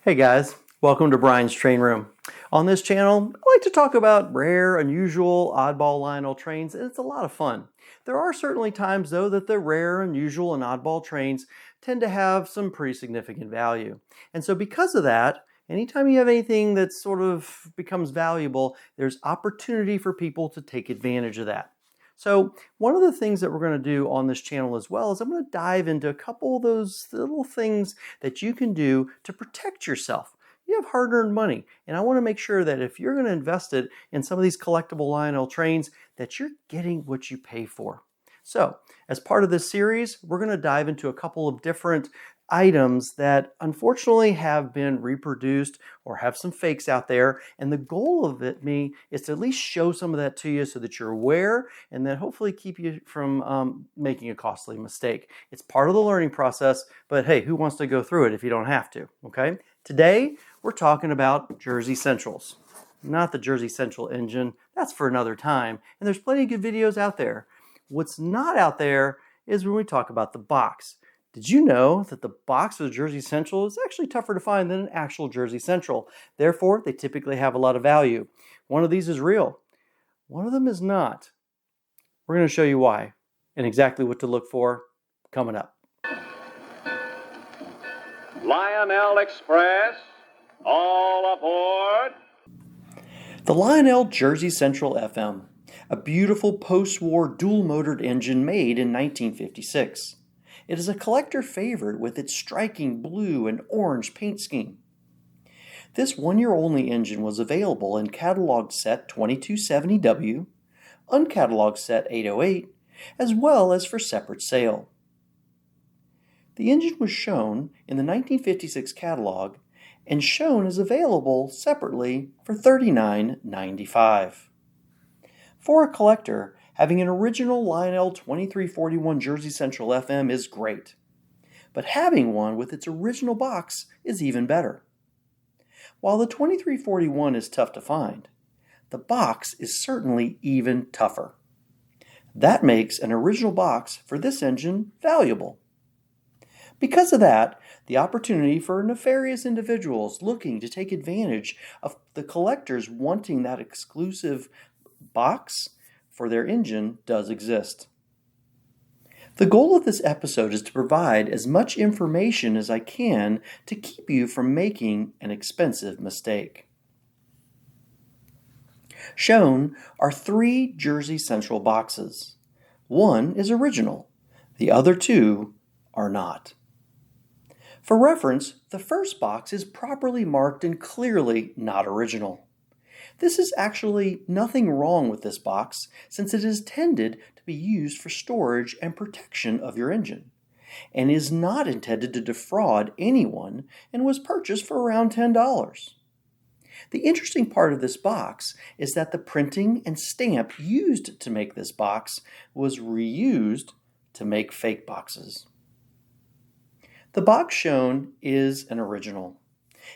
Hey guys, welcome to Brian's Train Room. On this channel, I like to talk about rare, unusual, oddball Lionel trains, and it's a lot of fun. There are certainly times though that the rare, unusual, and oddball trains tend to have some pretty significant value. And so because of that, anytime you have anything that sort of becomes valuable, there's opportunity for people to take advantage of that. So one of the things that we're going to do on this channel as well is I'm going to dive into a couple of those little things that you can do to protect yourself. You have hard-earned money, and I want to make sure that if you're going to invest it in some of these collectible Lionel trains, that you're getting what you pay for. So as part of this series, we're going to dive into a couple of different items that unfortunately have been reproduced or have some fakes out there. And the goal of it is to at least show some of that to you so that you're aware and then hopefully keep you from making a costly mistake. It's part of the learning process, but hey, who wants to go through it if you don't have to, okay? Today, we're talking about Jersey Centrals. Not the Jersey Central engine, that's for another time. And there's plenty of good videos out there. What's not out there is when we talk about the box. Did you know that the box of the Jersey Central is actually tougher to find than an actual Jersey Central? Therefore, they typically have a lot of value. One of these is real. One of them is not. We're going to show you why and exactly what to look for coming up. Lionel Express, all aboard. The Lionel Jersey Central FM, a beautiful post-war dual-motored engine made in 1956. It is a collector favorite with its striking blue and orange paint scheme. This one-year-only engine was available in catalog set 2270W, uncataloged set 808, as well as for separate sale. The engine was shown in the 1956 catalog and shown as available separately for $39.95. For a collector, having an original Lionel 2341 Jersey Central FM is great, but having one with its original box is even better. While the 2341 is tough to find, the box is certainly even tougher. That makes an original box for this engine valuable. Because of that, the opportunity for nefarious individuals looking to take advantage of the collectors wanting that exclusive box for their engine does exist. The goal of this episode is to provide as much information as I can to keep you from making an expensive mistake. Shown are 3 Jersey Central boxes. One is original, the other 2 are not. For reference, the first box is properly marked and clearly not original. This is actually nothing wrong with this box since it is intended to be used for storage and protection of your engine and is not intended to defraud anyone and was purchased for around $10. The interesting part of this box is that the printing and stamp used to make this box was reused to make fake boxes. The box shown is an original.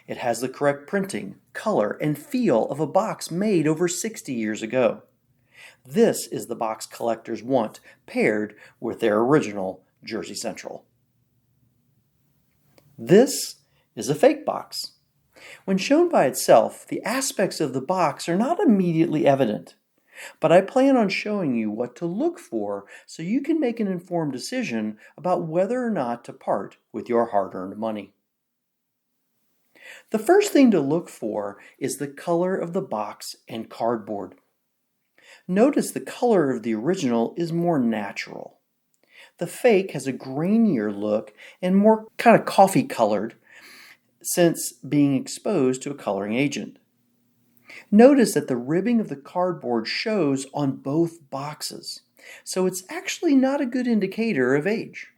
It has the correct printing, color, and feel of a box made over 60 years ago. This is the box collectors want paired with their original Jersey Central. This is a fake box. When shown by itself, the aspects of the box are not immediately evident, but I plan on showing you what to look for so you can make an informed decision about whether or not to part with your hard-earned money. The first thing to look for is the color of the box and cardboard. Notice the color of the original is more natural. The fake has a grainier look and more kind of coffee colored since being exposed to a coloring agent. Notice that the ribbing of the cardboard shows on both boxes, so it's actually not a good indicator of age.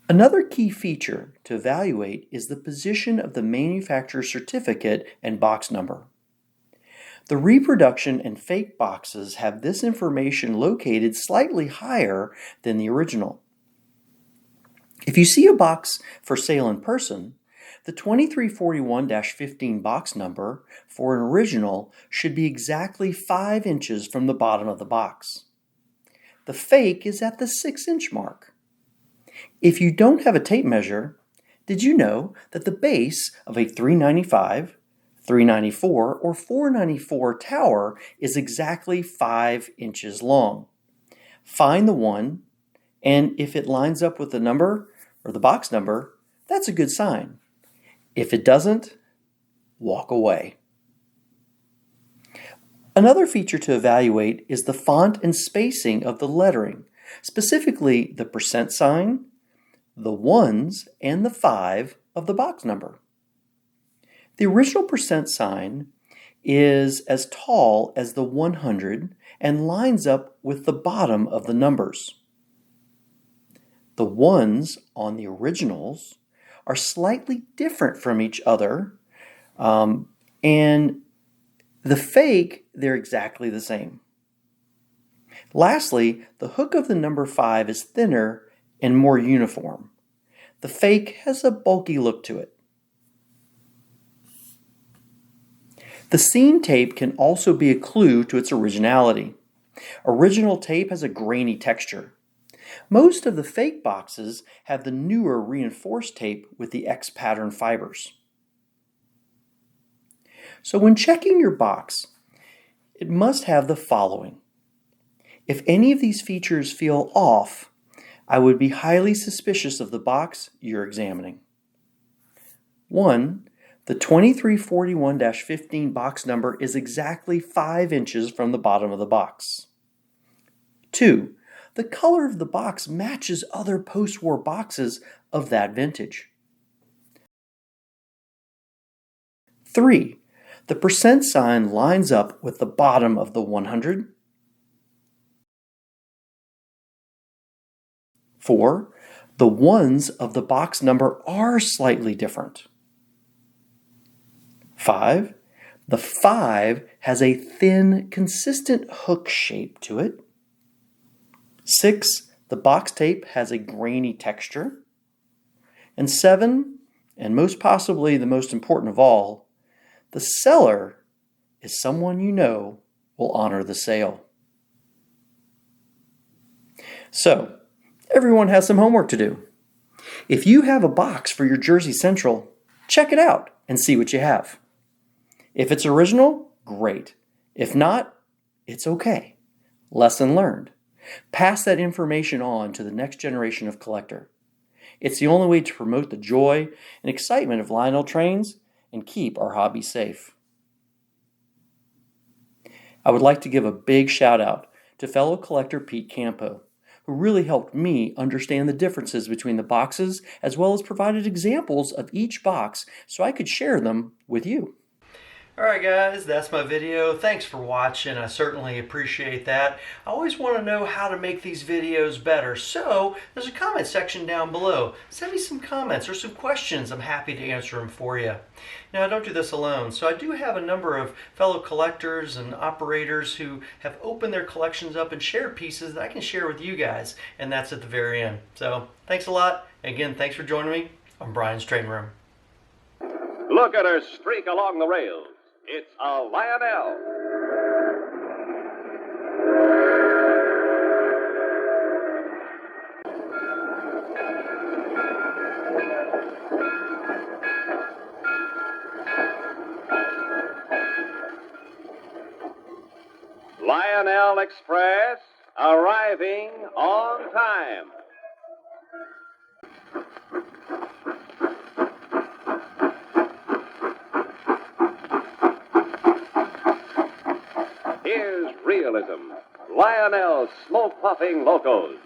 Another key feature to evaluate is the position of the manufacturer's certificate and box number. The reproduction and fake boxes have this information located slightly higher than the original. If you see a box for sale in person, the 2341-15 box number for an original should be exactly 5 inches from the bottom of the box. The fake is at the 6-inch mark. If you don't have a tape measure, Did you know that the base of a 395, 394, or 494 tower is exactly 5 inches long? Find the one, and if it lines up with the number or the box number, that's a good sign. If it doesn't, walk away. Another feature to evaluate is the font and spacing of the lettering, specifically the percent sign, the ones, and the 5 of the box number. The original percent sign is as tall as the 100 and lines up with the bottom of the numbers. The ones on the originals are slightly different from each other, and the fake, they're exactly the same. Lastly, the hook of the number 5 is thinner and more uniform. The fake has a bulky look to it. The seam tape can also be a clue to its originality. Original tape has a grainy texture. Most of the fake boxes have the newer reinforced tape with the X pattern fibers. So when checking your box, it must have the following. If any of these features feel off, I would be highly suspicious of the box you're examining. 1. The 2341-15 box number is exactly 5 inches from the bottom of the box. 2. The color of the box matches other post-war boxes of that vintage. 3. The percent sign lines up with the bottom of the 100. 4. The ones of the box number are slightly different. 5. The 5 has a thin, consistent hook shape to it. 6. The box tape has a grainy texture. And 7, and most possibly the most important of all, the seller is someone you know will honor the sale. So, everyone has some homework to do. If you have a box for your Jersey Central, check it out and see what you have. If it's original, great. If not, it's okay. Lesson learned. Pass that information on to the next generation of collector. It's the only way to promote the joy and excitement of Lionel Trains and keep our hobby safe. I would like to give a big shout out to fellow collector Pete Campo, who really helped me understand the differences between the boxes as well as provided examples of each box so I could share them with you. Alright guys, that's my video. Thanks for watching. I certainly appreciate that. I always want to know how to make these videos better. So, there's a comment section down below. Send me some comments or some questions. I'm happy to answer them for you. Now, I don't do this alone. So I do have a number of fellow collectors and operators who have opened their collections up and shared pieces that I can share with you guys. And that's at the very end. So, thanks a lot. Again, thanks for joining me on Brian's Train Room. Look at her streak along the rails. It's a Lionel. Lionel Express arriving on time. Here's realism. Lionel's smoke-puffing locos.